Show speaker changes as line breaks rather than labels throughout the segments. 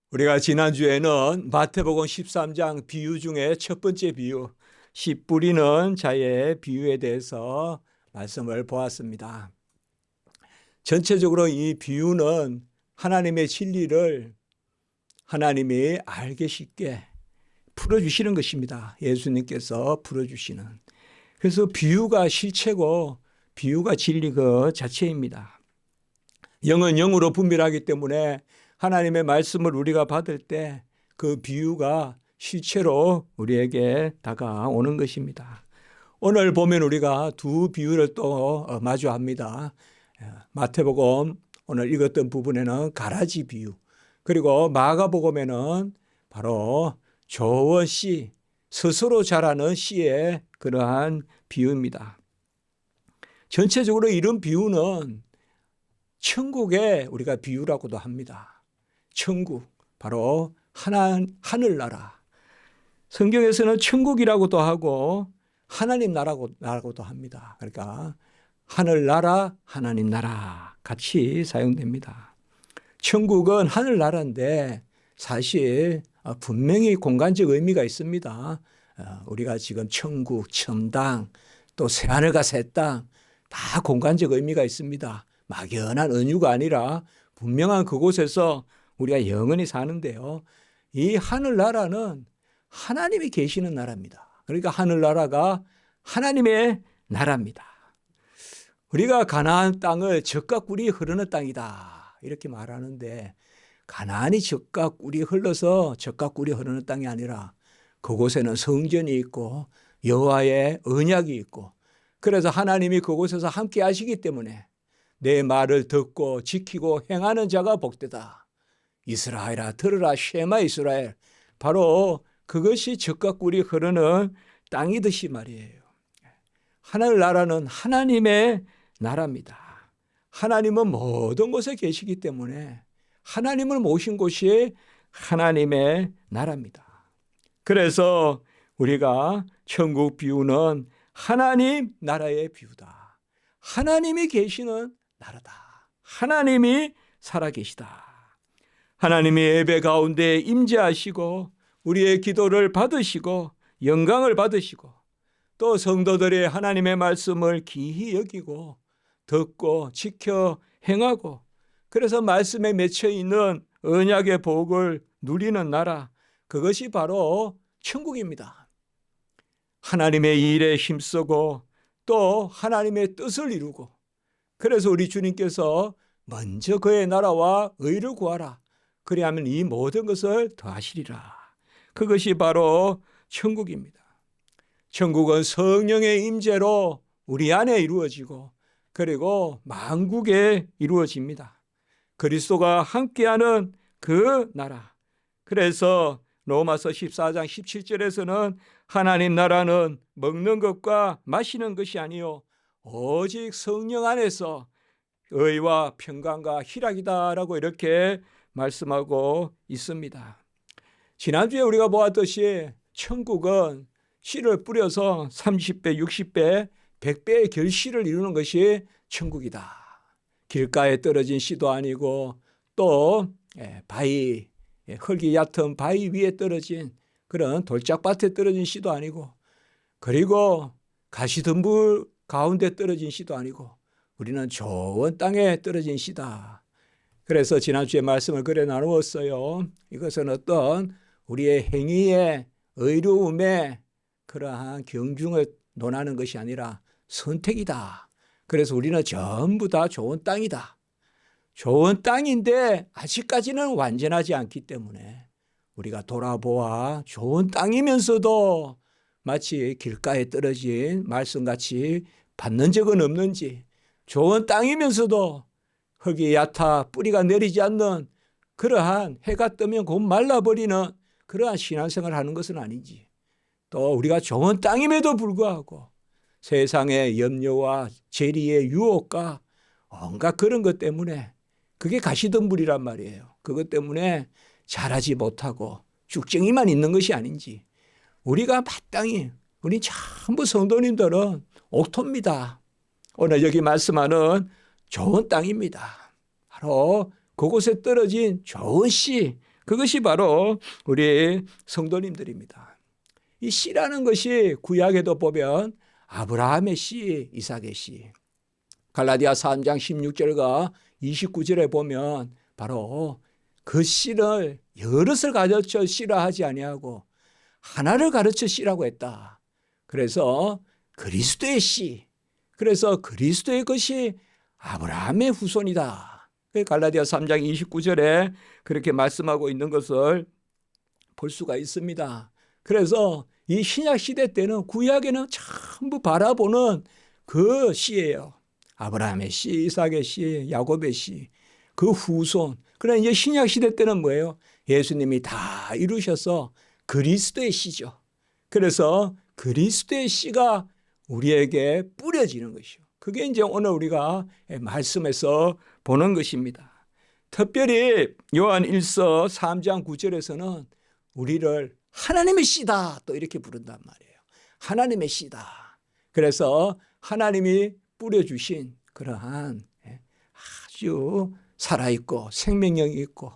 우리가 지난주에는 마태복음 13장 비유 중에 첫 번째 비유, 씨 뿌리는 자의 비유에 대해서 말씀을 보았습니다. 전체적으로 이 비유는 하나님의 진리를 하나님이 알기 쉽게 풀어주시는 것입니다. 예수님께서 풀어주시는. 그래서 비유가 실체고 비유가 진리 그 자체입니다. 영은 영으로 분별하기 때문에 하나님의 말씀을 우리가 받을 때 그 비유가 실체로 우리에게 다가오는 것입니다. 오늘 보면 우리가 두 비유를 또 마주합니다. 마태복음 오늘 읽었던 부분에는 가라지 비유, 그리고 마가복음에는 바로 좋은 씨, 스스로 자라는 씨의 그러한 비유입니다. 전체적으로 이런 비유는 천국의 우리가 비유라고도 합니다. 천국, 바로 하늘나라. 성경에서는 천국이라고도 하고 하나님 나라고도 합니다. 그러니까 하늘나라, 하나님 나라 같이 사용됩니다. 천국은 하늘나라인데 사실 분명히 공간적 의미가 있습니다. 우리가 지금 천국, 천당, 또 새하늘과 새 땅 다 공간적 의미가 있습니다. 막연한 은유가 아니라 분명한 그곳에서 우리가 영원히 사는데요. 이 하늘나라는 하나님이 계시는 나라입니다. 그러니까 하늘나라가 하나님의 나라입니다. 우리가 가나안 땅을 젖과 꿀이 흐르는 땅이다 이렇게 말하는데, 가나안이 젖과 꿀이 흘러서 젖과 꿀이 흐르는 땅이 아니라 그곳에는 성전이 있고 여호와의 언약이 있고, 그래서 하나님이 그곳에서 함께 하시기 때문에 내 말을 듣고 지키고 행하는 자가 복되다. 이스라엘아 들으라, 쉐마 이스라엘. 바로 그것이 젖과 꿀이 흐르는 땅이듯이 말이에요. 하늘나라는 하나님의 나라입니다. 하나님은 모든 곳에 계시기 때문에 하나님을 모신 곳이 하나님의 나라입니다. 그래서 우리가 천국 비유는 하나님 나라의 비유다. 하나님이 계시는 나라다. 하나님이 살아계시다. 하나님이 예배 가운데 임재하시고 우리의 기도를 받으시고 영광을 받으시고, 또 성도들이 하나님의 말씀을 기히 여기고 듣고 지켜 행하고, 그래서 말씀에 맺혀 있는 언약의 복을 누리는 나라, 그것이 바로 천국입니다. 하나님의 일에 힘쓰고 또 하나님의 뜻을 이루고, 그래서 우리 주님께서 먼저 그의 나라와 의를 구하라, 그리하면 이 모든 것을 더하시리라. 그것이 바로 천국입니다. 천국은 성령의 임재로 우리 안에 이루어지고, 그리고 만국에 이루어집니다. 그리스도가 함께하는 그 나라. 그래서 로마서 14장 17절에서는 하나님 나라는 먹는 것과 마시는 것이 아니요 오직 성령 안에서 의와 평강과 희락이다라고 이렇게 말씀하고 있습니다. 지난주에 우리가 보았듯이 천국은 씨를 뿌려서 30배, 60배, 100배의 결실을 이루는 것이 천국이다. 길가에 떨어진 씨도 아니고 또 바위, 흙이 얕은 바위 위에 떨어진 그런 돌짝밭에 떨어진 씨도 아니고, 그리고 가시덤불 가운데 떨어진 씨도 아니고, 우리는 좋은 땅에 떨어진 씨다. 그래서 지난주에 말씀을 그래 나누었어요. 이것은 어떤 우리의 행위의 의로움의 그러한 경중을 논하는 것이 아니라 선택이다. 그래서 우리는 전부 다 좋은 땅이다. 좋은 땅인데 아직까지는 완전하지 않기 때문에 우리가 돌아보아 좋은 땅이면서도 마치 길가에 떨어진 말씀같이 받는 적은 없는지, 좋은 땅이면서도 흙이 얕아 뿌리가 내리지 않는 그러한 해가 뜨면 곧 말라버리는 그러한 신앙생활을 하는 것은 아닌지, 또 우리가 좋은 땅임에도 불구하고 세상의 염려와 재리의 유혹과 온갖 그런 것 때문에, 그게 가시덤불이란 말이에요. 그것 때문에 자라지 못하고 쭉정이만 있는 것이 아닌지, 우리가 마땅히, 우리 전부 성도님들은 옥토입니다. 오늘 여기 말씀하는 좋은 땅입니다. 바로 그곳에 떨어진 좋은 씨, 그것이 바로 우리 성도님들입니다. 이 씨라는 것이 구약에도 보면 아브라함의 씨, 이삭의 씨, 갈라디아 3장 16절과 29절에 보면 바로 그 씨를 여럿을 가르쳐 씨라 하지 아니하고 하나를 가르쳐 씨라고 했다. 그래서 그리스도의 씨, 그래서 그리스도의 것이 아브라함의 후손이다. 갈라디아 3장 29절에 그렇게 말씀하고 있는 것을 볼 수가 있습니다. 그래서 이 신약 시대 때는 구약에는 전부 바라보는 그 씨예요. 아브라함의 씨, 이삭의 씨, 야곱의 씨, 그 후손. 그러나 이제 신약 시대 때는 뭐예요? 예수님이 다 이루셔서 그리스도의 씨죠. 그래서 그리스도의 씨가 우리에게 뿌려지는 것이요. 그게 이제 오늘 우리가 말씀에서 보는 것입니다. 특별히 요한 1서 3장 9절에서는 우리를 하나님의 씨다 또 이렇게 부른단 말이에요. 하나님의 씨다. 그래서 하나님이 뿌려주신 그러한 아주 살아있고 생명력이 있고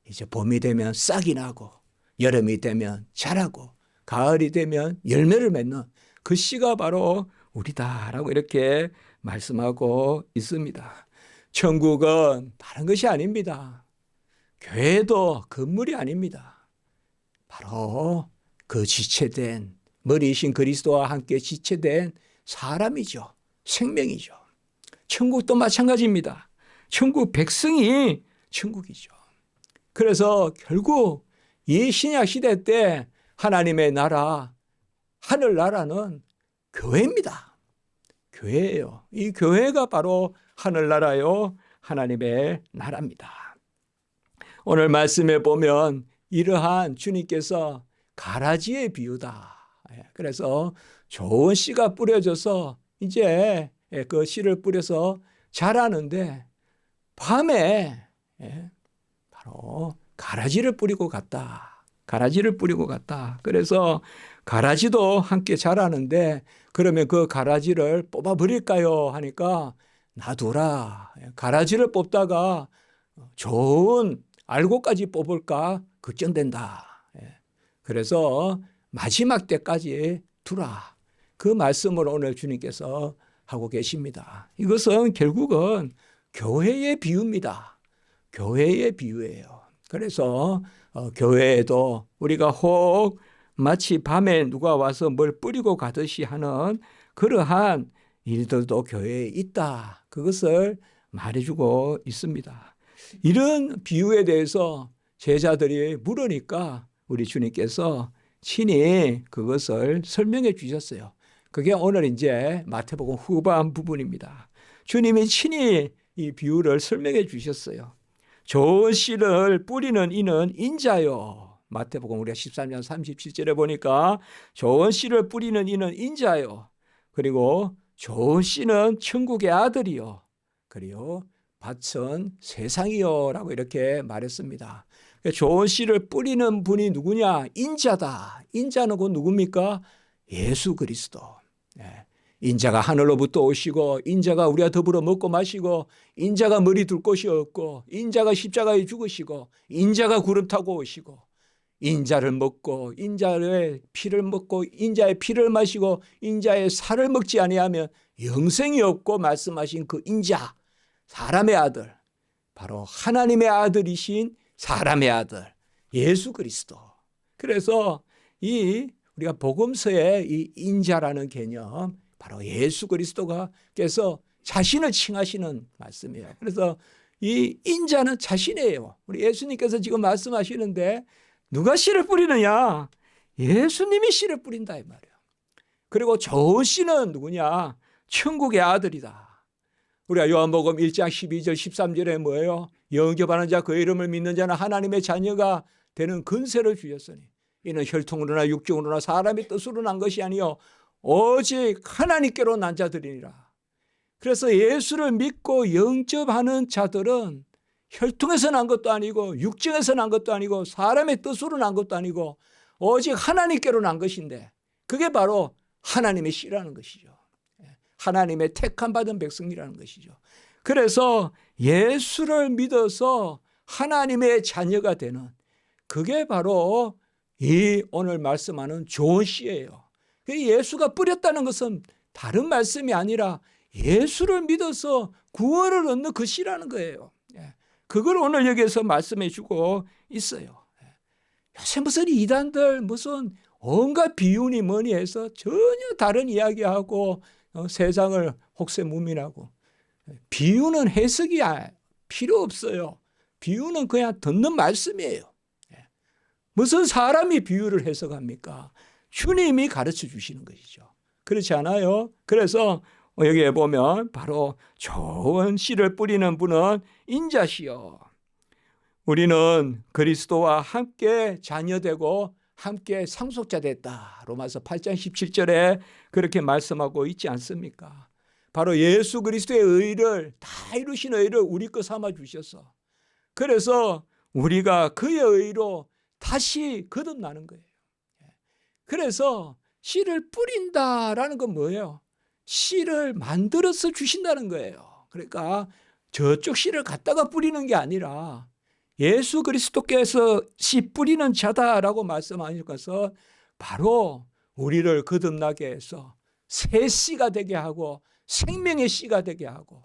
이제 봄이 되면 싹이 나고 여름이 되면 자라고 가을이 되면 열매를 맺는 그 씨가 바로 우리다라고 이렇게 말씀하고 있습니다. 천국은 다른 것이 아닙니다. 교회도 건물이 아닙니다. 바로 그 지체된 머리이신 그리스도와 함께 지체된 사람이죠. 생명이죠. 천국도 마찬가지입니다. 천국 백성이 천국이죠. 그래서 결국 이 신약 시대 때 하나님의 나라, 하늘나라는 교회입니다. 교회예요. 이 교회가 바로 하늘나라요, 하나님의 나라입니다. 오늘 말씀에 보면 이러한 주님께서 가라지의 비유다. 그래서 좋은 씨가 뿌려져서 이제 그 씨를 뿌려서 자라는데 밤에 바로 가라지를 뿌리고 갔다. 가라지를 뿌리고 갔다. 그래서 가라지도 함께 자라는데 그러면 그 가라지를 뽑아버릴까요? 하니까 놔두라. 가라지를 뽑다가 좋은 알곡까지 뽑을까 걱정된다. 그래서 마지막 때까지 두라. 그 말씀을 오늘 주님께서 하고 계십니다. 이것은 결국은 교회의 비유입니다. 교회의 비유예요. 그래서 교회에도 우리가 혹 마치 밤에 누가 와서 뭘 뿌리고 가듯이 하는 그러한 일들도 교회에 있다. 그것을 말해주고 있습니다. 이런 비유에 대해서 제자들이 물으니까 우리 주님께서 친히 그것을 설명해 주셨어요. 그게 오늘 이제 마태복음 후반 부분입니다. 주님이 친히 이 비유를 설명해 주셨어요. 좋은 씨를 뿌리는 이는 인자요. 마태복음 우리가 13장 37절에 보니까 좋은 씨를 뿌리는 이는 인자요. 그리고 좋은 씨는 천국의 아들이요. 그리고 밭은 세상이요 라고 이렇게 말했습니다. 좋은 씨를 뿌리는 분이 누구냐? 인자다. 인자는 곧 누굽니까? 예수 그리스도. 인자가 하늘로부터 오시고 인자가 우리와 더불어 먹고 마시고 인자가 머리 둘 곳이 없고 인자가 십자가에 죽으시고 인자가 구름 타고 오시고 인자를 먹고 인자의 피를 먹고 인자의 피를 마시고 인자의 살을 먹지 아니하면 영생이 없고 말씀하신 그 인자, 사람의 아들, 바로 하나님의 아들이신 사람의 아들 예수 그리스도. 그래서 우리가 복음서의 이 인자라는 개념 바로 예수 그리스도가께서 자신을 칭하시는 말씀이에요. 그래서 이 인자는 자신이에요. 우리 예수님께서 지금 말씀하시는데 누가 씨를 뿌리느냐? 예수님이 씨를 뿌린다 이 말이에요. 그리고 좋은 씨는 누구냐? 천국의 아들이다. 우리가 요한복음 1장 12절 13절에 뭐예요? 영접하는 자 그의 이름을 믿는 자는 하나님의 자녀가 되는 근세를 주셨으니 이는 혈통으로나 육정으로나 사람의 뜻으로 난 것이 아니요 오직 하나님께로 난 자들이니라. 그래서 예수를 믿고 영접하는 자들은 혈통에서 난 것도 아니고 육정에서 난 것도 아니고 사람의 뜻으로 난 것도 아니고 오직 하나님께로 난 것인데 그게 바로 하나님의 씨라는 것이죠. 하나님의 택함 받은 백성이라는 것이죠. 그래서 예수를 믿어서 하나님의 자녀가 되는 그게 바로 이 오늘 말씀하는 좋은 씨예요. 예수가 뿌렸다는 것은 다른 말씀이 아니라 예수를 믿어서 구원을 얻는 그 씨라는 거예요. 그걸 오늘 여기에서 말씀해 주고 있어요. 요새 무슨 이단들 무슨 온갖 비유니 뭐니 해서 전혀 다른 이야기하고 세상을 혹세무민하고, 비유는 해석이 필요 없어요. 비유는 그냥 듣는 말씀이에요. 무슨 사람이 비유를 해석합니까? 주님이 가르쳐 주시는 것이죠. 그렇지 않아요? 그래서 여기에 보면 바로 좋은 씨를 뿌리는 분은 인자시요. 우리는 그리스도와 함께 자녀되고 함께 상속자 됐다. 로마서 8장 17절에 그렇게 말씀하고 있지 않습니까? 바로 예수 그리스도의 의를, 다 이루신 의를 우리 거 삼아 주셔서, 그래서 우리가 그의 의로 다시 거듭나는 거예요. 그래서 씨를 뿌린다라는 건 뭐예요? 씨를 만들어서 주신다는 거예요. 그러니까 저쪽 씨를 갖다가 뿌리는 게 아니라 예수 그리스도께서 씨 뿌리는 자다라고 말씀하셔서 바로 우리를 거듭나게 해서 새 씨가 되게 하고 생명의 씨가 되게 하고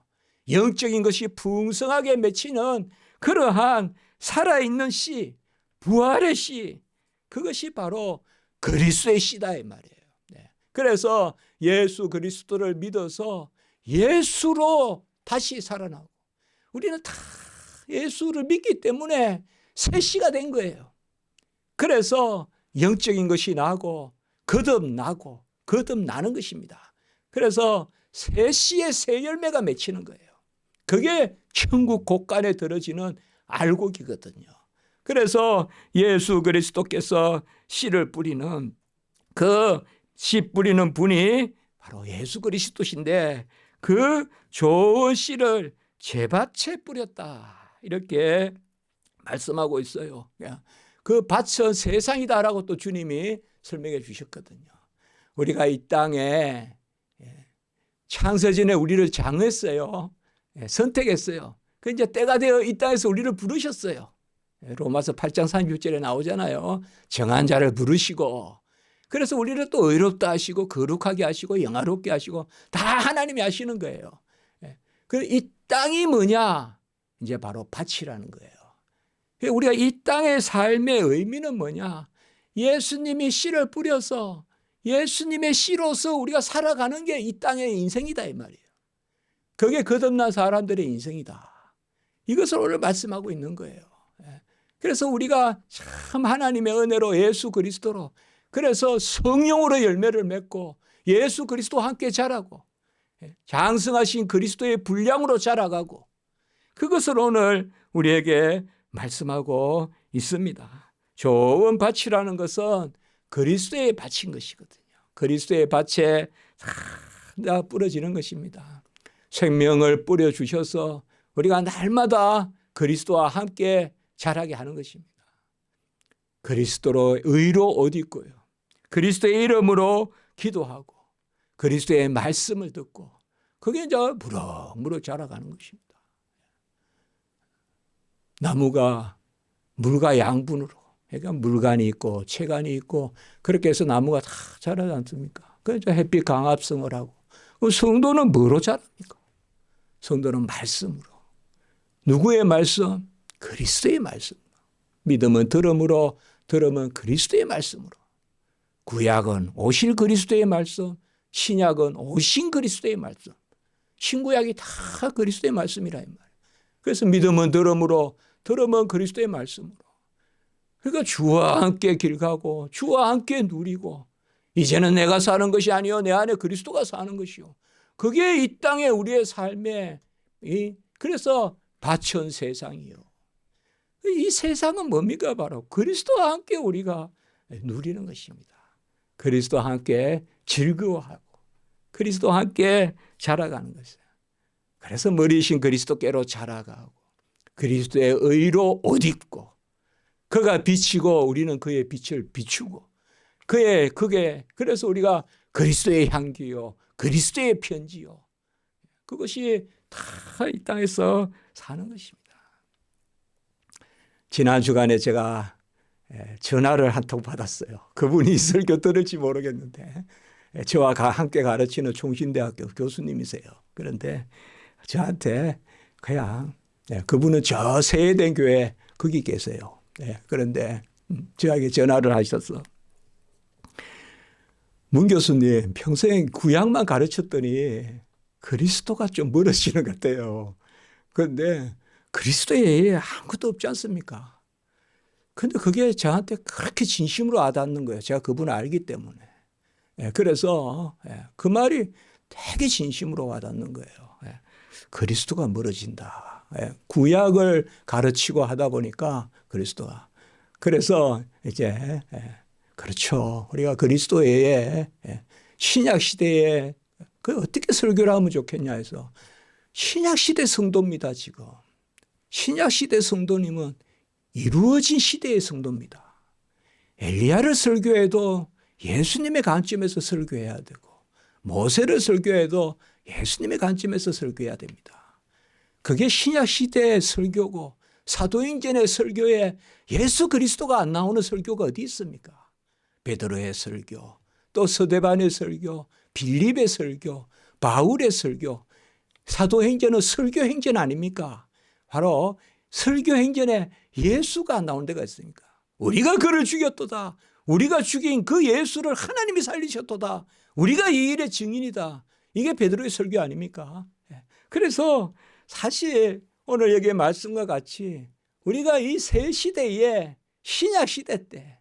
영적인 것이 풍성하게 맺히는 그러한 살아있는 씨, 부활의 씨, 그것이 바로 그리스도의 씨다 이 말이에요. 그래서 예수 그리스도를 믿어서 예수로 다시 살아나고, 우리는 다 예수를 믿기 때문에 새 씨가 된 거예요. 그래서 영적인 것이 나고 거듭나고 거듭나는 것입니다. 그래서 새 씨의 새 열매가 맺히는 거예요. 그게 천국 곳간에 들어지는 알곡이거든요. 그래서 예수 그리스도께서 씨를 뿌리는 그 씨 뿌리는 분이 바로 예수 그리스도신데, 그 좋은 씨를 제 밭에 뿌렸다 이렇게 말씀하고 있어요. 그 밭은 세상이다라고 또 주님이 설명해 주셨거든요. 우리가 이 땅에 창세전에 우리를 장했어요. 선택했어요. 그 이제 때가 되어 이 땅에서 우리를 부르셨어요. 로마서 8장 36절에 나오잖아요. 정한 자를 부르시고, 그래서 우리를 또 의롭다 하시고 거룩하게 하시고 영화롭게 하시고 다 하나님이 하시는 거예요. 그 이 땅이 뭐냐? 이제 바로 밭이라는 거예요. 우리가 이 땅의 삶의 의미는 뭐냐? 예수님이 씨를 뿌려서 예수님의 씨로서 우리가 살아가는 게 이 땅의 인생이다 이 말이에요. 그게 거듭난 사람들의 인생이다. 이것을 오늘 말씀하고 있는 거예요. 그래서 우리가 참 하나님의 은혜로 예수 그리스도로, 그래서 성령으로 열매를 맺고 예수 그리스도와 함께 자라고 장성하신 그리스도의 분량으로 자라가고, 그것을 오늘 우리에게 말씀하고 있습니다. 좋은 밭이라는 것은 그리스도의 밭인 것이거든요. 그리스도의 밭에 다 뿌려지는 것입니다. 생명을 뿌려주셔서 우리가 날마다 그리스도와 함께 자라게 하는 것입니다. 그리스도로 의로 옷 입고요. 그리스도의 이름으로 기도하고 그리스도의 말씀을 듣고, 그게 이제 무럭무럭 자라가는 것입니다. 나무가 물과 양분으로, 그러니까 물간이 있고 채간이 있고 그렇게 해서 나무가 다 자라지 않습니까? 그래서 햇빛 강압성을 하고, 성도는 뭐로 자랍니까? 성도는 말씀으로. 누구의 말씀? 그리스도의 말씀. 믿음은 들음으로, 들음은 그리스도의 말씀으로. 구약은 오실 그리스도의 말씀, 신약은 오신 그리스도의 말씀. 신구약이 다 그리스도의 말씀이라 이 말이에요. 그래서 믿음은 들음으로, 들음은 그리스도의 말씀으로. 그러니까 주와 함께 길 가고 주와 함께 누리고, 이제는 내가 사는 것이 아니요 내 안에 그리스도가 사는 것이요. 그게 이 땅에 우리의 삶에, 그래서 밭은 세상이요. 이 세상은 뭡니까? 바로 그리스도와 함께 우리가 누리는 것입니다. 그리스도와 함께 즐거워하고 그리스도와 함께 자라가는 것이에요. 그래서 머리신 그리스도께로 자라가고 그리스도의 의로 옷 입고, 그가 비치고 우리는 그의 빛을 비추고, 그게 그래서 우리가 그리스도의 향기요 그리스도의 편지요, 그것이 다 이 땅에서 사는 것입니다. 지난 주간에 제가 전화를 한 통 받았어요. 그분이 설교 들을지 모르겠는데 저와 함께 가르치는 총신대학교 교수님이세요. 그런데 저한테 그냥 그분은 저 세대된 교회 거기 계세요. 그런데 저에게 전화를 하셔서 문 교수님 평생 구약만 가르쳤더니 그리스도가 좀 멀어지는 것 같아요. 그런데 그리스도에 아무것도 없지 않습니까? 근데 그게 저한테 그렇게 진심으로 와닿는 거예요. 제가 그분을 알기 때문에. 그래서 그 말이 되게 진심으로 와닿는 거예요. 그리스도가 멀어진다. 구약을 가르치고 하다 보니까 그리스도가. 그래서 이제 그렇죠. 우리가 그리스도 외에 신약 시대에 그 어떻게 설교를 하면 좋겠냐 해서 신약 시대 성도입니다. 지금. 신약 시대 성도님은 이루어진 시대의 성도입니다. 엘리야를 설교해도 예수님의 관점에서 설교해야 되고 모세를 설교해도 예수님의 관점에서 설교해야 됩니다. 그게 신약 시대의 설교고 사도행전의 설교에 예수 그리스도가 안 나오는 설교가 어디 있습니까? 베드로의 설교, 또 스데반의 설교, 빌립의 설교, 바울의 설교. 사도행전은 설교행전 아닙니까? 바로 설교행전에 예수가 안 나오는 데가 있으니까. 우리가 그를 죽였도다. 우리가 죽인 그 예수를 하나님이 살리셨도다. 우리가 이 일의 증인이다. 이게 베드로의 설교 아닙니까? 그래서 사실 오늘 여기의 말씀과 같이 우리가 이 새 시대에 신약 시대 때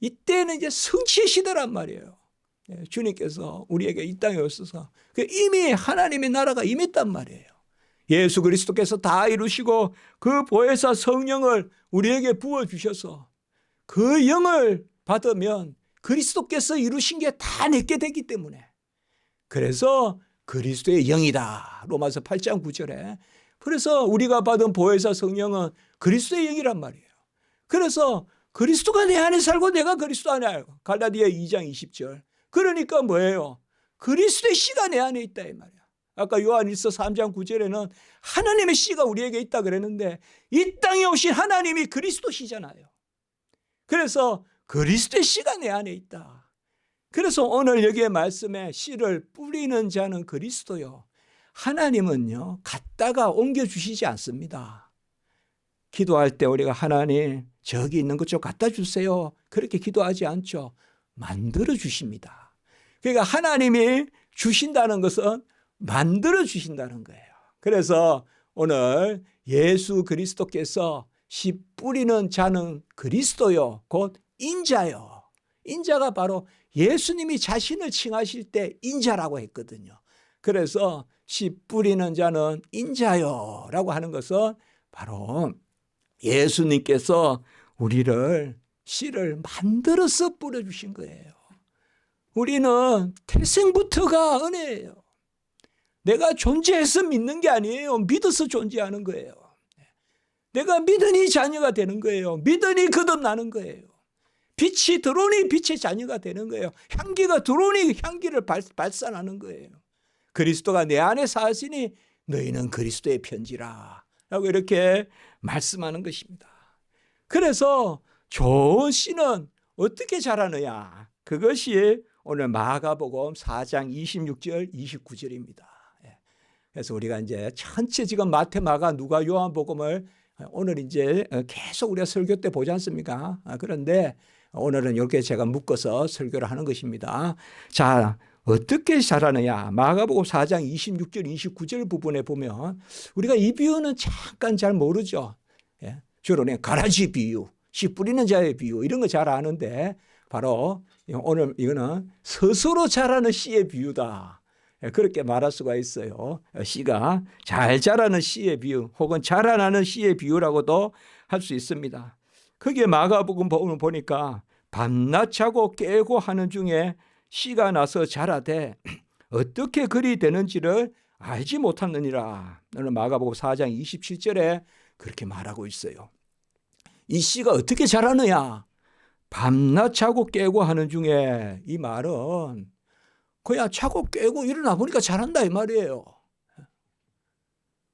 이때는 이제 성취의 시대란 말이에요. 주님께서 우리에게 이 땅에 오셔서 이미 하나님의 나라가 임했단 말이에요. 예수 그리스도께서 다 이루시고 그 보혜사 성령을 우리에게 부어주셔서 그 영을 받으면 그리스도께서 이루신 게 다 내게 되기 때문에 그래서 그리스도의 영이다. 로마서 8장 9절에. 그래서 우리가 받은 보혜사 성령은 그리스도의 영이란 말이에요. 그래서 그리스도가 내 안에 살고 내가 그리스도 안에 살고. 갈라디아 2장 20절. 그러니까 뭐예요? 그리스도의 씨가 내 안에 있다 이 말이야. 아까 요한일서 3장 9절에는 하나님의 씨가 우리에게 있다 그랬는데 이 땅에 오신 하나님이 그리스도 씨잖아요. 그래서 그리스도의 씨가 내 안에 있다. 그래서 오늘 여기의 말씀에 씨를 뿌리는 자는 그리스도요. 하나님은요, 갖다가 옮겨주시지 않습니다. 기도할 때 우리가 하나님 저기 있는 것 좀 갖다 주세요. 그렇게 기도하지 않죠. 만들어 주십니다. 그러니까 하나님이 주신다는 것은 만들어 주신다는 거예요. 그래서 오늘 예수 그리스도께서 씨 뿌리는 자는 그리스도요. 곧 인자요. 인자가 바로 예수님이 자신을 칭하실 때 인자라고 했거든요. 그래서 씨 뿌리는 자는 인자요 라고 하는 것은 바로 예수님께서 우리를 씨를 만들어서 뿌려주신 거예요. 우리는 태생부터가 은혜예요. 내가 존재해서 믿는 게 아니에요. 믿어서 존재하는 거예요. 내가 믿으니 자녀가 되는 거예요. 믿으니 거듭나는 거예요. 빛이 들어오니 빛의 자녀가 되는 거예요. 향기가 들어오니 향기를 발산하는 거예요. 그리스도가 내 안에 사시니 너희는 그리스도의 편지라 라고 이렇게 말씀하는 것입니다. 그래서 좋은 씨는 어떻게 자라느냐? 그것이 오늘 마가복음 4장 26절 29절입니다. 그래서 우리가 이제 전체 지금 마태, 마가, 누가, 요한복음을 오늘 이제 계속 우리가 설교 때 보지 않습니까? 그런데 오늘은 이렇게 제가 묶어서 설교를 하는 것입니다. 자, 어떻게 자라느냐? 마가복음 4장 26절, 29절 부분에 보면 우리가 이 비유는 잠깐 잘 모르죠. 주로 가라지 비유, 씨 뿌리는 자의 비유 이런 거 잘 아는데 바로 오늘 이거는 스스로 자라는 씨의 비유다. 그렇게 말할 수가 있어요. 씨가 잘 자라는 씨의 비유 혹은 자라나는 씨의 비유라고도 할 수 있습니다. 거기에 마가복음 보니까 밤낮 자고 깨고 하는 중에 씨가 나서 자라되 어떻게 그리 되는지를 알지 못하느니라. 오늘 마가복음 4장 27절에 그렇게 말하고 있어요. 이 씨가 어떻게 자라느냐? 밤낮 자고 깨고 하는 중에 이 말은 그냥 자고 깨고 일어나 보니까 자란다 이 말이에요.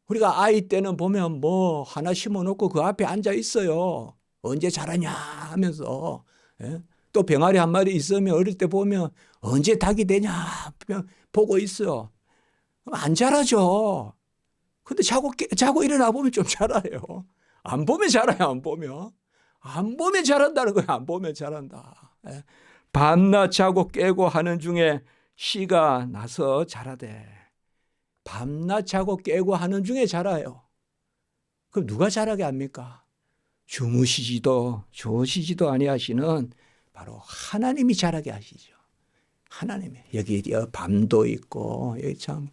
우리가 아이 때는 보면 뭐 하나 심어놓고 그 앞에 앉아 있어요. 언제 자라냐 하면서 예? 또 병아리 한 마리 있으면 어릴 때 보면 언제 닭이 되냐 보고 있어. 안 자라죠. 근데 자고 일어나 보면 좀 자라요. 안 보면 자라요. 안 보면 자란다는 거예요. 안 보면 자란다. 예? 밤낮 자고 깨고 하는 중에 씨가 나서 자라되. 밤낮 자고 깨고 하는 중에 자라요. 그럼 누가 자라게 합니까? 주무시지도 조시지도 아니하시는 바로 하나님이 자라게 하시죠. 하나님이. 여기 밤도 있고 여기 참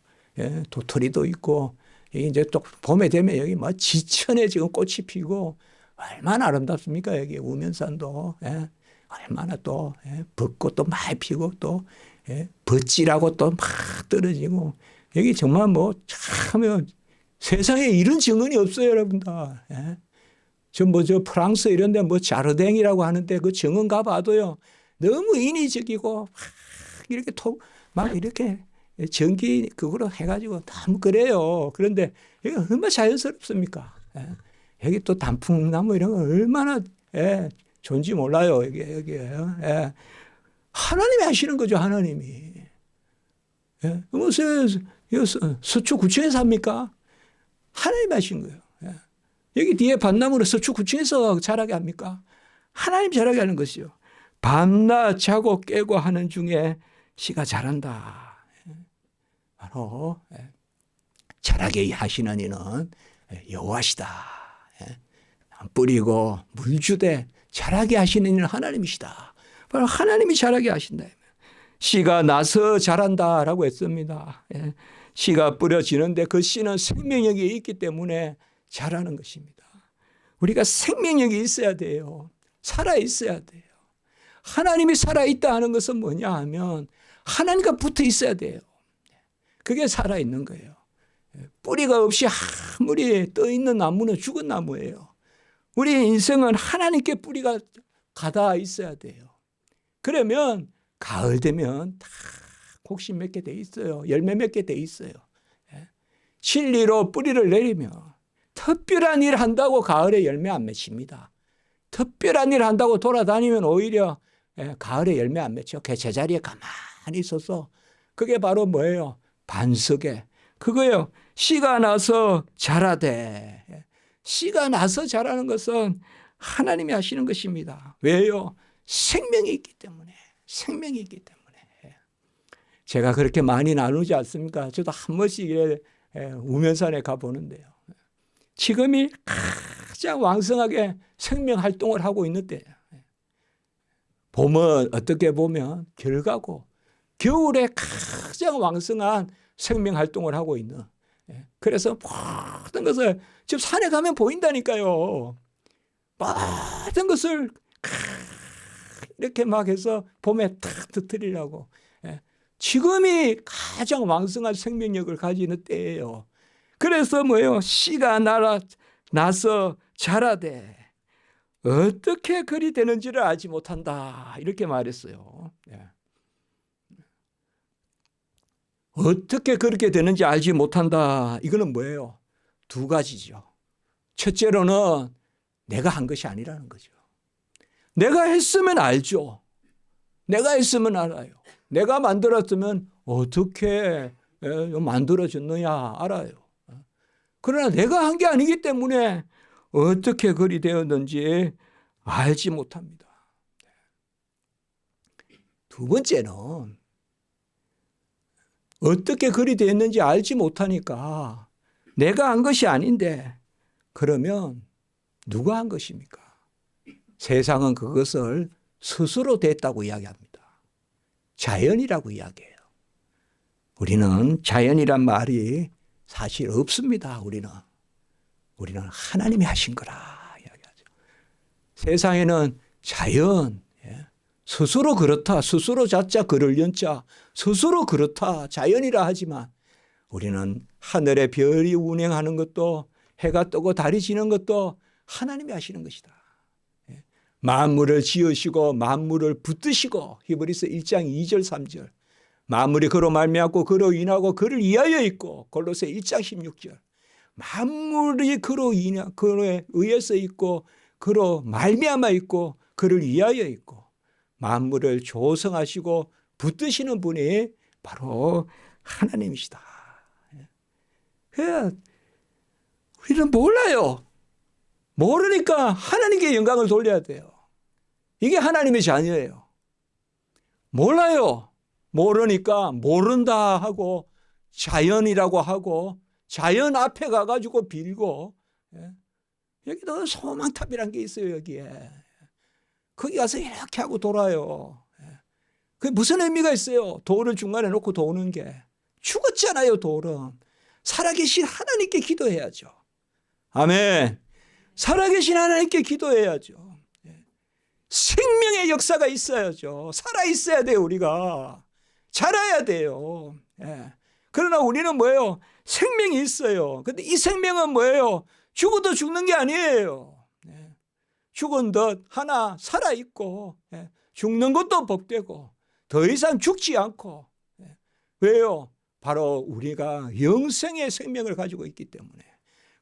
도토리도 있고 여기 이제 또 봄에 되면 여기 뭐 지천에 지금 꽃이 피고 얼마나 아름답습니까? 여기 우면산도 얼마나 또 벚꽃도 많이 피고 또 벚지라고 또 막 떨어지고 여기 정말 뭐 참 세상에 이런 증언이 없어요, 여러분들. 저 프랑스 이런 데 뭐 자르댕이라고 하는데 그 정원 가봐도요. 너무 인위적이고 막 이렇게 막 이렇게 전기 그거로 해가지고 너무 그래요. 그런데 여기 얼마나 자연스럽습니까? 여기 또 단풍나무 이런 거 얼마나 좋은지 몰라요. 여기. 하나님이 하시는 거죠, 하나님이. 무슨 서초 9층에 삽니까? 하나님이 하신 거예요. 여기 뒤에 밭나무를 서초 9층에서 자라게 합니까? 하나님 자라게 하는 것이요. 밤낮 자고 깨고 하는 중에 씨가 자란다. 바로 자라게 하시는 이는 여호와시다. 뿌리고 물 주되 자라게 하시는 이는 하나님이시다. 바로 하나님이 자라게 하신다. 씨가 나서 자란다라고 했습니다. 씨가 뿌려지는데 그 씨는 생명력이 있기 때문에 자라는 것입니다. 우리가 생명력이 있어야 돼요. 살아 있어야 돼요. 하나님이 살아있다 하는 것은 뭐냐 하면 하나님과 붙어 있어야 돼요. 그게 살아있는 거예요. 뿌리가 없이 아무리 떠있는 나무는 죽은 나무예요. 우리 인생은 하나님께 뿌리가 가닿아 있어야 돼요. 그러면 가을 되면 다 곡식 맺게 돼 있어요. 열매 맺게 돼 있어요. 진리로 뿌리를 내리면 특별한 일 한다고 가을에 열매 안 맺힙니다. 특별한 일 한다고 돌아다니면 오히려 가을에 열매 안 맺죠. 그 제자리에 가만히 있어서 그게 바로 뭐예요? 반석에. 그거예요. 씨가 나서 자라되. 씨가 나서 자라는 것은 하나님이 하시는 것입니다. 왜요? 생명이 있기 때문에. 생명이 있기 때문에. 제가 그렇게 많이 나누지 않습니까? 저도 한 번씩 우면산에 가보는데요. 지금이 가장 왕성하게 생명 활동을 하고 있는 때예요. 봄은 어떻게 보면 결과고 겨울에 가장 왕성한 생명 활동을 하고 있는. 그래서 모든 것을 지금 산에 가면 보인다니까요. 모든 것을 이렇게 막 해서 봄에 탁 터뜨리려고. 지금이 가장 왕성한 생명력을 가지는 때예요. 그래서 뭐예요? 씨가 나서 자라되 어떻게 그리 되는지를 알지 못한다. 이렇게 말했어요. 어떻게 그렇게 되는지 알지 못한다. 이거는 뭐예요? 두 가지죠. 첫째로는 내가 한 것이 아니라는 거죠. 내가 했으면 알죠. 내가 했으면 알아요. 내가 만들었으면 어떻게 만들어졌느냐 알아요. 그러나 내가 한 게 아니기 때문에 어떻게 그리 되었는지 알지 못합니다. 두 번째는 어떻게 그리 되었는지 알지 못하니까 내가 한 것이 아닌데 그러면 누가 한 것입니까? 세상은 그것을 스스로 됐다고 이야기합니다. 자연이라고 이야기해요. 우리는 자연이란 말이 사실 없습니다. 우리는 하나님이 하신 거라 이야기하죠. 세상에는 자연, 스스로 그렇다, 스스로 자자 그를 연자, 스스로 그렇다, 자연이라 하지만 우리는 하늘의 별이 운행하는 것도 해가 뜨고 달이 지는 것도 하나님이 하시는 것이다. 만물을 지으시고 만물을 붙드시고 히브리서 1장 2절 3절 만물이 그로 말미암고 그로 인하고 그를 위하여 있고 골로새 1장 16절 만물이 그로 의해서 있고 그로 말미암아 있고 그를 위하여 있고 만물을 조성하시고 붙드시는 분이 바로 하나님이시다. 우리는 몰라요. 모르니까 하나님께 영광을 돌려야 돼요. 이게 하나님의 자녀예요. 몰라요. 모르니까 모른다 하고 자연이라고 하고 자연 앞에 가가지고 빌고, 여기도 소망탑이란 게 있어요. 여기에 거기 가서 이렇게 하고 돌아요. 그게 무슨 의미가 있어요? 돌을 중간에 놓고 도는 게. 죽었잖아요. 돌은 살아계신 하나님께 기도해야죠. 아멘. 살아계신 하나님께 기도해야죠. 생명의 역사가 있어야죠. 살아있어야 돼요. 우리가 자라야 돼요. 그러나 우리는 뭐예요? 생명이 있어요. 근데 이 생명은 뭐예요? 죽어도 죽는 게 아니에요. 죽은 듯 하나 살아있고, 죽는 것도 복되고 더 이상 죽지 않고. 왜요? 바로 우리가 영생의 생명을 가지고 있기 때문에.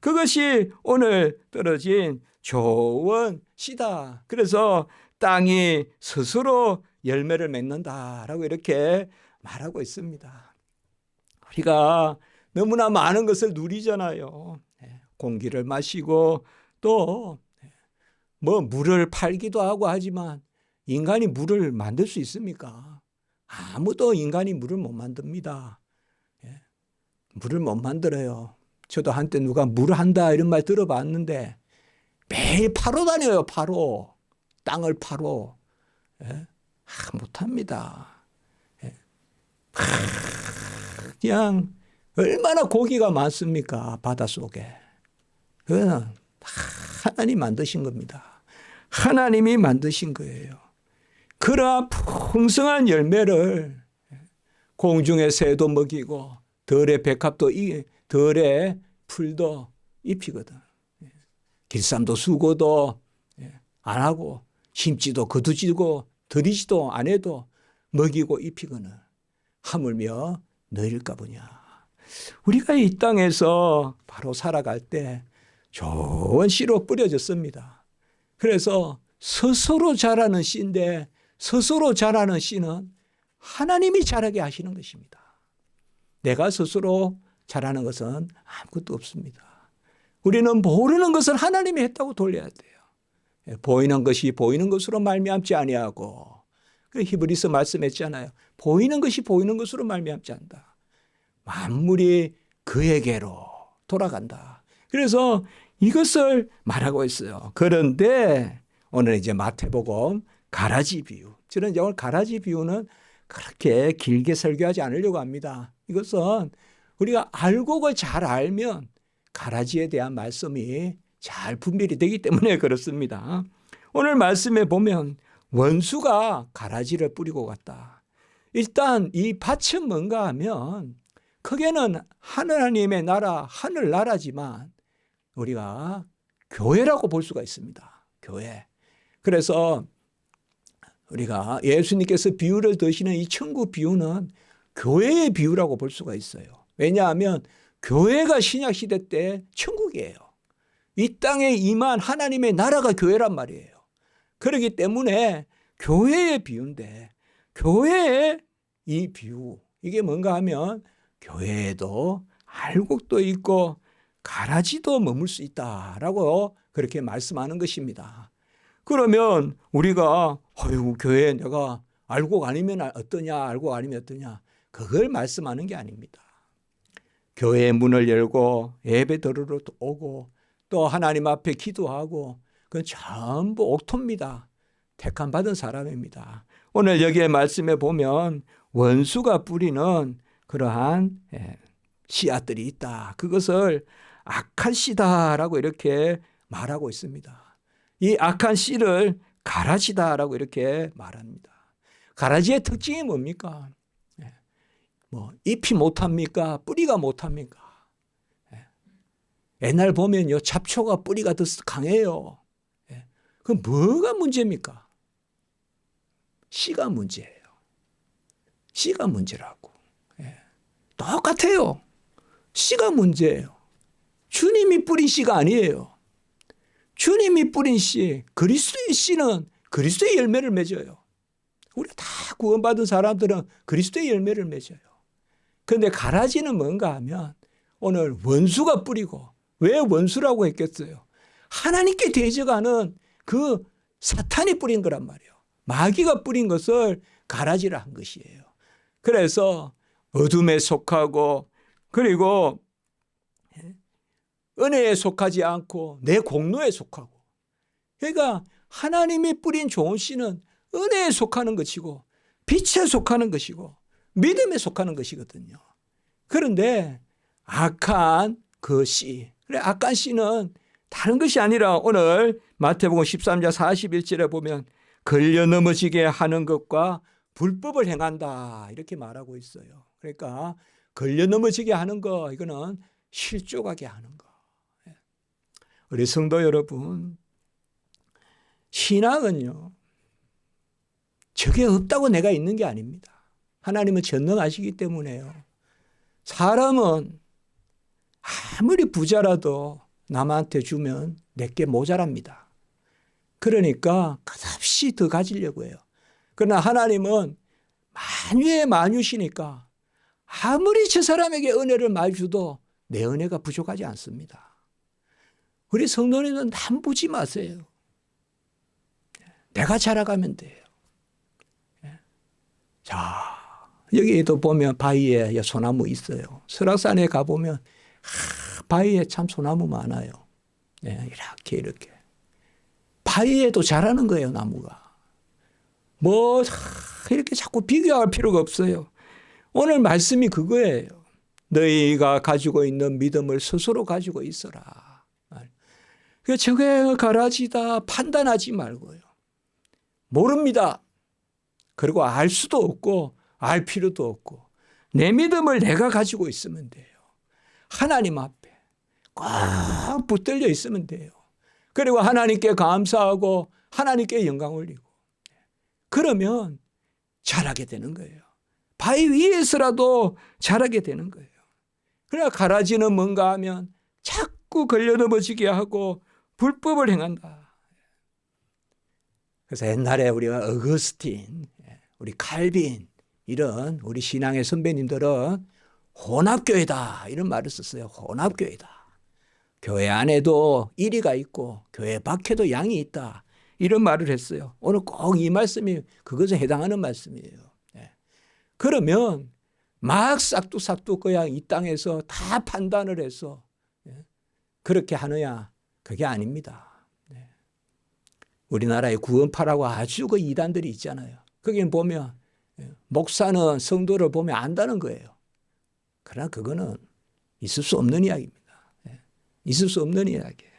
그것이 오늘 떨어진 좋은 씨다. 그래서 땅이 스스로 열매를 맺는다라고 이렇게 말하고 있습니다. 우리가 너무나 많은 것을 누리잖아요. 공기를 마시고 또 뭐 물을 팔기도 하고 하지만 인간이 물을 만들 수 있습니까? 아무도 인간이 물을 못 만듭니다. 물을 못 만들어요. 저도 한때 누가 물 한다 이런 말 들어봤는데 매일 파러 다녀요. 파러. 땅을 파러. 못합니다. 그냥 얼마나 고기가 많습니까? 바닷속에. 그건 하나님 만드신 겁니다. 하나님이 만드신 거예요. 그러한 풍성한 열매를 공중의 새도 먹이고 들의 백합도 들의 풀도 입히거든. 길쌈도 수고도 안 하고 심지도 거두지고 들이지도 안 해도 먹이고 입히거늘 하물며 너희일까 보냐. 우리가 이 땅에서 바로 살아갈 때 좋은 씨로 뿌려졌습니다. 그래서 스스로 자라는 씨인데 스스로 자라는 씨는 하나님이 자라게 하시는 것입니다. 내가 스스로 자라는 것은 아무것도 없습니다. 우리는 모르는 것을 하나님이 했다고 돌려야 돼요. 보이는 것이 보이는 것으로 말미암지 아니하고, 히브리서 말씀했잖아요. 보이는 것이 보이는 것으로 말미암지 않는다. 만물이 그에게로 돌아간다. 그래서 이것을 말하고 있어요. 그런데 오늘 이제 마태복음 가라지 비유. 저는 오늘 가라지 비유는 그렇게 길게 설교하지 않으려고 합니다. 이것은 우리가 알곡을 잘 알면 가라지에 대한 말씀이 잘 분별이 되기 때문에 그렇습니다. 오늘 말씀에 보면 원수가 가라지를 뿌리고 갔다. 일단 이 밭은 뭔가 하면 크게는 하나님의 나라, 하늘나라지만 우리가 교회라고 볼 수가 있습니다. 교회. 그래서 우리가 예수님께서 비유를 드시는 이 천국 비유는 교회의 비유라고 볼 수가 있어요. 왜냐하면 교회가 신약시대 때 천국이에요. 이 땅에 임한 하나님의 나라가 교회란 말이에요. 그렇기 때문에 교회의 비유인데 교회의 이 비유, 이게 뭔가 하면 교회에도 알곡도 있고 가라지도 머물 수 있다라고 그렇게 말씀하는 것입니다. 그러면 우리가 교회에 내가 알곡 아니면 어떠냐, 알곡 아니면 어떠냐, 그걸 말씀하는 게 아닙니다. 교회의 문을 열고 예배 드리러 오고 또 하나님 앞에 기도하고 그건 전부 옥토입니다. 택함 받은 사람입니다. 오늘 여기에 말씀에 보면 원수가 뿌리는 그러한 씨앗들이 있다. 그것을 악한 씨다라고 이렇게 말하고 있습니다. 이 악한 씨를 가라지다라고 이렇게 말합니다. 가라지의 특징이 뭡니까? 잎이 못합니까? 뿌리가 못합니까? 옛날 보면요, 잡초가 뿌리가 더 강해요. 그 뭐가 문제입니까? 씨가 문제예요. 씨가 문제라고. 똑같아요. 씨가 문제예요. 주님이 뿌린 씨가 아니에요. 주님이 뿌린 씨, 그리스도의 씨는 그리스도의 열매를 맺어요. 우리가 다 구원받은 사람들은 그리스도의 열매를 맺어요. 그런데 가라지는 뭔가 하면 오늘 원수가 뿌리고, 왜 원수라고 했겠어요? 하나님께 대적하는 그 사탄이 뿌린 거란 말이에요. 마귀가 뿌린 것을 가라지라 한 것이에요. 그래서 어둠에 속하고, 그리고 은혜에 속하지 않고 내 공로에 속하고. 그러니까 하나님이 뿌린 좋은 씨는 은혜에 속하는 것이고 빛에 속하는 것이고 믿음에 속하는 것이거든요. 그런데 악한 그 씨, 그래 악한 씨는 다른 것이 아니라 오늘 마태복음 13장 41절에 보면 걸려 넘어지게 하는 것과 불법을 행한다 이렇게 말하고 있어요. 그러니까 걸려 넘어지게 하는 거, 이거는 실족하게 하는 거. 우리 성도 여러분, 신앙은요, 저게 없다고 내가 있는 게 아닙니다. 하나님은 전능하시기 때문에요. 사람은 아무리 부자라도 남한테 주면 내게 모자랍니다. 그러니까 끝없이 더 가지려고 해요. 그러나 하나님은 만유의 만유시니까 아무리 저 사람에게 은혜를 많이 줘도 내 은혜가 부족하지 않습니다. 우리 성도님은 남부지 마세요. 내가 자라가면 돼요. 자, 여기도 보면 바위에 소나무 있어요. 설악산에 가보면 바위에 참 소나무 많아요. 이렇게 바위에도 자라는 거예요, 나무가. 뭐 이렇게 자꾸 비교할 필요가 없어요. 오늘 말씀이 그거예요. 너희가 가지고 있는 믿음을 스스로 가지고 있어라. 저게 가라지다 판단하지 말고요. 모릅니다. 그리고 알 수도 없고 알 필요도 없고 내 믿음을 내가 가지고 있으면 돼요. 하나님 앞에 꽉 붙들려 있으면 돼요. 그리고 하나님께 감사하고 하나님께 영광 올리고, 그러면 자라게 되는 거예요. 바위 위에서라도 자라게 되는 거예요. 그러나 가라지는 뭔가 하면 자꾸 걸려 넘어지게 하고 불법을 행한다. 그래서 옛날에 우리가 어거스틴, 우리 칼빈, 이런 우리 신앙의 선배님들은 혼합교회다 이런 말을 썼어요. 혼합교회다. 교회 안에도 이리가 있고 교회 밖에도 양이 있다 이런 말을 했어요. 오늘 꼭 이 말씀이 그것에 해당하는 말씀이에요. 그러면 막 싹둑싹둑 그냥 이 땅에서 다 판단을 해서 그렇게 하느냐, 그게 아닙니다. 우리나라에 구원파라고 아주 그 이단들이 있잖아요. 거기 보면 목사는 성도를 보면 안다는 거예요. 그러나 그거는 있을 수 없는 이야기입니다. 있을 수 없는 이야기예요.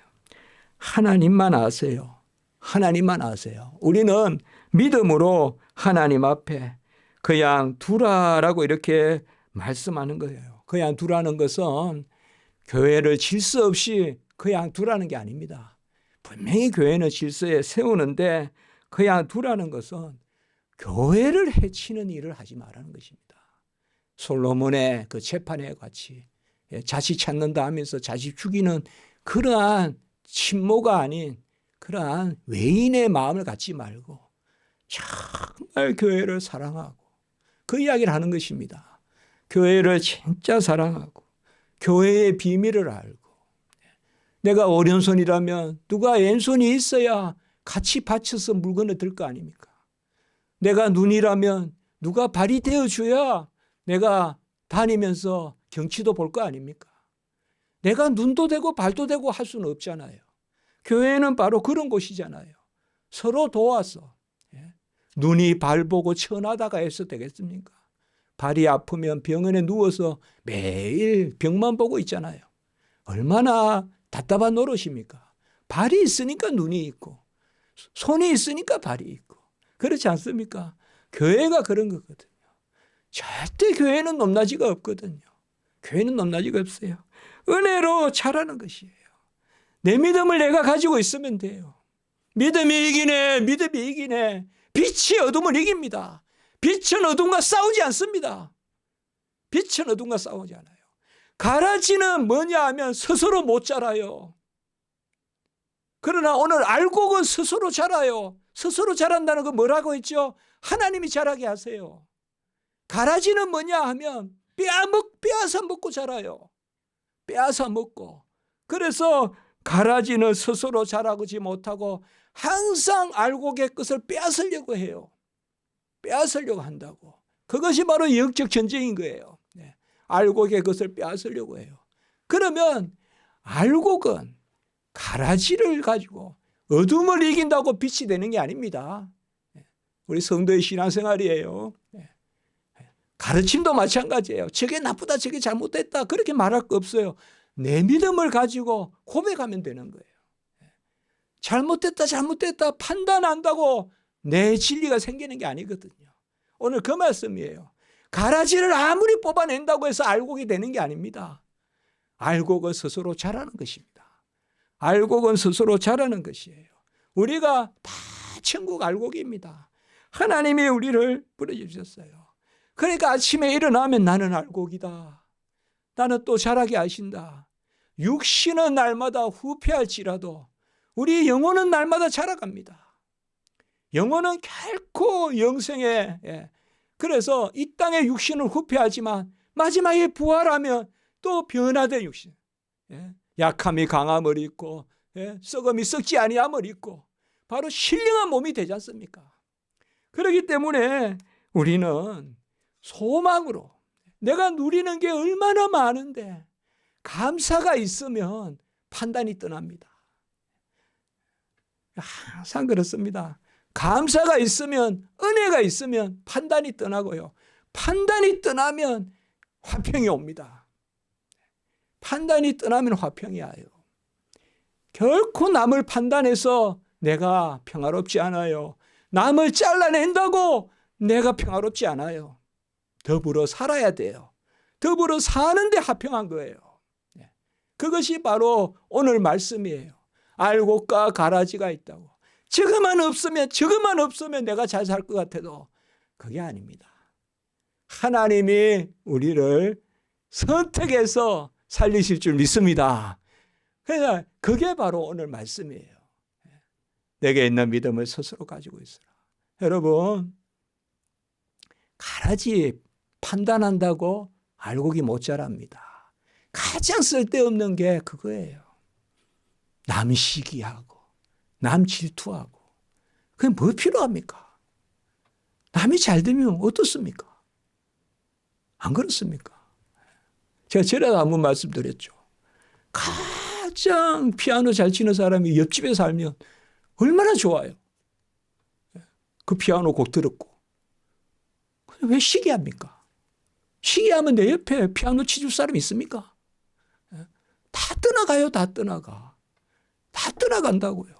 하나님만 아세요. 하나님만 아세요. 우리는 믿음으로 하나님 앞에 그냥 두라라고 이렇게 말씀하는 거예요. 그냥 두라는 것은 교회를 질서 없이 그냥 두라는 게 아닙니다. 분명히 교회는 질서에 세우는데 그냥 두라는 것은 교회를 해치는 일을 하지 말라는 것입니다. 솔로몬의 그 재판에 같이 자식 찾는다 하면서 자식 죽이는 그러한 친모가 아닌 그러한 외인의 마음을 갖지 말고 정말 교회를 사랑하고 그 이야기를 하는 것입니다. 교회를 진짜 사랑하고 교회의 비밀을 알고, 내가 오른손이라면 누가 왼손이 있어야 같이 받쳐서 물건을 들 거 아닙니까? 내가 눈이라면 누가 발이 되어줘야 내가 다니면서 경치도 볼 거 아닙니까? 내가 눈도 되고 발도 되고 할 수는 없잖아요. 교회는 바로 그런 곳이잖아요. 서로 도와서. 눈이 발 보고 천하다가 해서 되겠습니까? 발이 아프면 병원에 누워서 매일 병만 보고 있잖아요. 얼마나 답답한 노릇입니까? 발이 있으니까 눈이 있고 손이 있으니까 발이 있고, 그렇지 않습니까? 교회가 그런 거거든요. 절대 교회는 높낮이가 없거든요. 교회는 높낮이가 없어요. 은혜로 자라는 것이에요. 내 믿음을 내가 가지고 있으면 돼요. 믿음이 이기네, 믿음이 이기네. 빛이 어둠을 이깁니다. 빛은 어둠과 싸우지 않습니다. 빛은 어둠과 싸우지 않아요. 가라지는 뭐냐 하면 스스로 못 자라요. 그러나 오늘 알곡은 스스로 자라요. 스스로 자란다는 건 뭐라고 했죠? 하나님이 자라게 하세요. 가라지는 뭐냐 하면 빼앗아 먹고 자라요. 빼앗아 먹고. 그래서 가라지는 스스로 자라지 못하고 항상 알곡의 것을 빼앗으려고 해요. 빼앗으려고 한다고. 그것이 바로 영적 전쟁인 거예요. 알곡의 것을 빼앗으려고 해요. 그러면 알곡은 가라지를 가지고 어둠을 이긴다고 빛이 되는 게 아닙니다. 우리 성도의 신앙생활이에요. 가르침도 마찬가지예요. 저게 나쁘다, 저게 잘못됐다 그렇게 말할 거 없어요. 내 믿음을 가지고 고백하면 되는 거예요. 잘못됐다 판단한다고 내 진리가 생기는 게 아니거든요. 오늘 그 말씀이에요. 가라지를 아무리 뽑아낸다고 해서 알곡이 되는 게 아닙니다. 알곡은 스스로 자라는 것입니다. 알곡은 스스로 자라는 것이에요. 우리가 다 천국 알곡입니다. 하나님이 우리를 부르셨어요. 그러니까 아침에 일어나면 나는 알곡이다. 나는 또 자라게 하신다. 육신은 날마다 후패할지라도 우리 영혼은 날마다 자라갑니다. 영혼은 결코 영생에 그래서 이 땅의 육신을 후패하지만 마지막에 부활하면 또 변화된 육신, 약함이 강함을 입고 썩음이 썩지 아니함을 입고 바로 신령한 몸이 되지 않습니까? 그렇기 때문에 우리는 소망으로 내가 누리는 게 얼마나 많은데 감사가 있으면 판단이 떠납니다. 항상 그렇습니다. 감사가 있으면, 은혜가 있으면 판단이 떠나고요. 판단이 떠나면 화평이 옵니다. 판단이 떠나면 화평이 와요. 결코 남을 판단해서 내가 평화롭지 않아요. 남을 잘라낸다고 내가 평화롭지 않아요. 더불어 살아야 돼요. 더불어 사는데 화평한 거예요. 그것이 바로 오늘 말씀이에요. 알곡과 가라지가 있다고. 저것만 없으면 내가 잘 살 것 같아도 그게 아닙니다. 하나님이 우리를 선택해서 살리실 줄 믿습니다. 그래서 그게 바로 오늘 말씀이에요. 내게 있는 믿음을 스스로 가지고 있으라. 여러분, 가라지 판단한다고 알곡이 못 자랍니다. 가장 쓸데없는 게 그거예요. 남 시기하고 남 질투하고 그게 뭐 필요합니까? 남이 잘 되면 어떻습니까? 안 그렇습니까? 제가 전에도 한번 말씀드렸죠. 가장 피아노 잘 치는 사람이 옆집에 살면 얼마나 좋아요. 그 피아노 곡 들었고. 왜 시기합니까? 시기하면 내 옆에 피아노 치줄 사람 있습니까? 다 떠나가요. 다 떠나가. 다 떠나간다고요.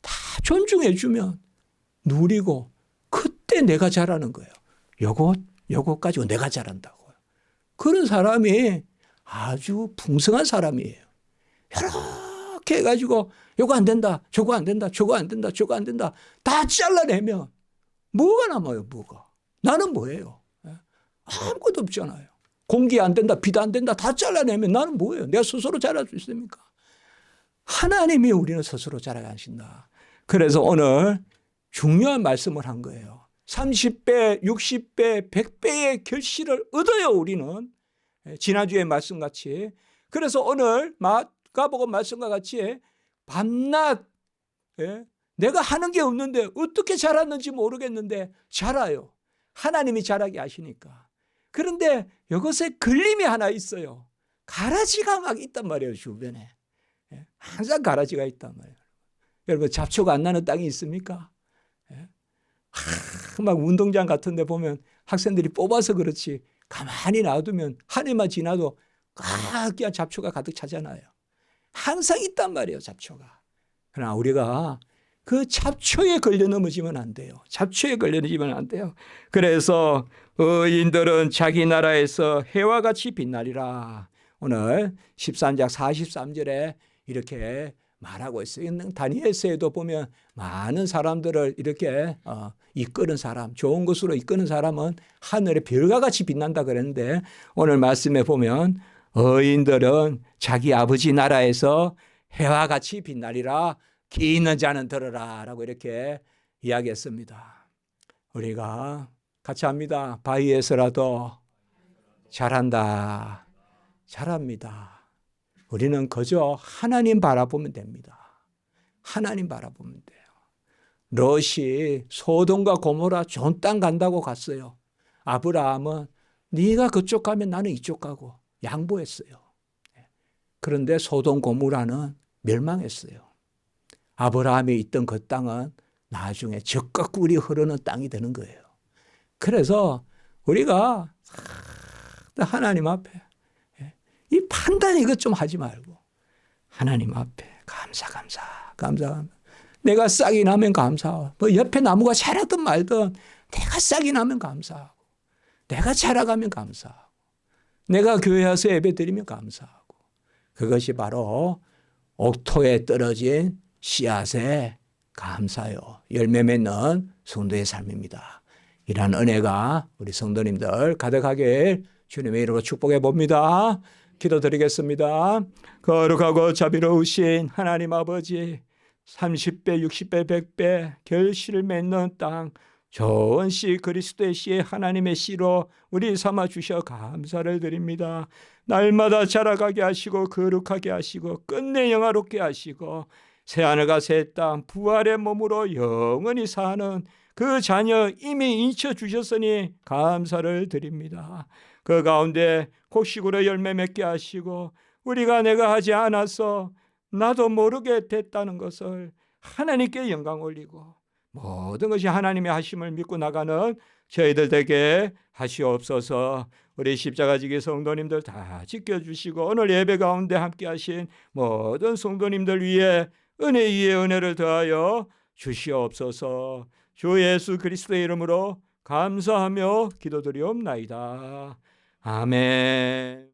다 존중해 주면 누리고 그때 내가 잘하는 거예요. 요것 가지고 내가 잘한다고요. 그런 사람이 아주 풍성한 사람이에요. 이렇게 해가지고 요거 안 된다, 저거 안 된다, 저거 안 된다, 저거 안 된다 다 잘라내면 뭐가 남아요? 뭐가? 나는 뭐예요? 아무것도 없잖아요. 공기 안 된다, 비도 안 된다 다 잘라내면 나는 뭐예요? 내가 스스로 자랄 수 있습니까? 하나님이 우리는 스스로 자라게 하신다. 그래서 오늘 중요한 말씀을 한 거예요. 30배, 60배, 100배의 결실을 얻어요, 우리는. 지난주에 말씀같이. 그래서 오늘 마가복음 말씀과 같이 밤낮 내가 하는 게 없는데 어떻게 자랐는지 모르겠는데 자라요. 하나님이 자라게 하시니까. 그런데 이것에 걸림이 하나 있어요. 가라지가 막 있단 말이에요, 주변에. 항상 가라지가 있단 말이에요. 여러분, 잡초가 안 나는 땅이 있습니까? 막 운동장 같은 데 보면 학생들이 뽑아서 그렇지 가만히 놔두면 한 해만 지나도 그냥 잡초가 가득 차잖아요. 항상 있단 말이에요, 잡초가. 그러나 우리가 그 잡초에 걸려 넘어지면 안 돼요. 잡초에 걸려 넘어지면 안 돼요. 그래서 의인들은 자기 나라에서 해와 같이 빛나리라. 오늘 13장 43절에 이렇게 말하고 있어요. 다니엘서에도 보면 많은 사람들을 이렇게 이끄는 사람, 좋은 것으로 이끄는 사람은 하늘의 별과 같이 빛난다 그랬는데 오늘 말씀에 보면 의인들은 자기 아버지 나라에서 해와 같이 빛나리라. 귀 있는 자는 들으라 라고 이렇게 이야기했습니다. 우리가 같이 합니다. 바위에서라도 자란다. 자랍니다. 우리는 그저 하나님 바라보면 됩니다. 하나님 바라보면 돼요. 롯이 소돔과 고모라 좋은 땅 간다고 갔어요. 아브라함은 네가 그쪽 가면 나는 이쪽 가고 양보했어요. 그런데 소돔 고모라는 멸망했어요. 아브라함이 있던 그 땅은 나중에 젖과 꿀이 흐르는 땅이 되는 거예요. 그래서 우리가 하나님 앞에 이 판단 이것 좀 하지 말고 하나님 앞에 감사. 내가 싹이 나면 감사하고 뭐 옆에 나무가 자라든 말든 내가 싹이 나면 감사하고 내가 자라가면 감사하고 내가 교회 와서 예배드리면 감사하고 그것이 바로 옥토에 떨어진 씨앗에 감사요. 열매 맺는 성도의 삶입니다. 이러한 은혜가 우리 성도님들 가득하길 주님의 이름으로 축복해 봅니다. 기도드리겠습니다. 거룩하고 자비로우신 하나님 아버지 30배, 60배, 100배 결실을 맺는 땅 좋은 씨 그리스도의 씨의 하나님의 씨로 우리 삼아 주셔 감사를 드립니다. 날마다 자라가게 하시고 거룩하게 하시고 끝내 영화롭게 하시고 새하늘과 새 땅 부활의 몸으로 영원히 사는 그 자녀 이미 인쳐 주셨으니 감사를 드립니다. 그 가운데 곡식으로 열매 맺게 하시고 우리가 내가 하지 않아서 나도 모르게 됐다는 것을 하나님께 영광 올리고 모든 것이 하나님의 하심을 믿고 나가는 저희들 되게 하시옵소서. 우리 십자가지기 성도님들 다 지켜주시고 오늘 예배 가운데 함께 하신 모든 성도님들 위해 은혜 위에 은혜를 더하여 주시옵소서. 주 예수 그리스도의 이름으로 감사하며 기도드리옵나이다. 아멘.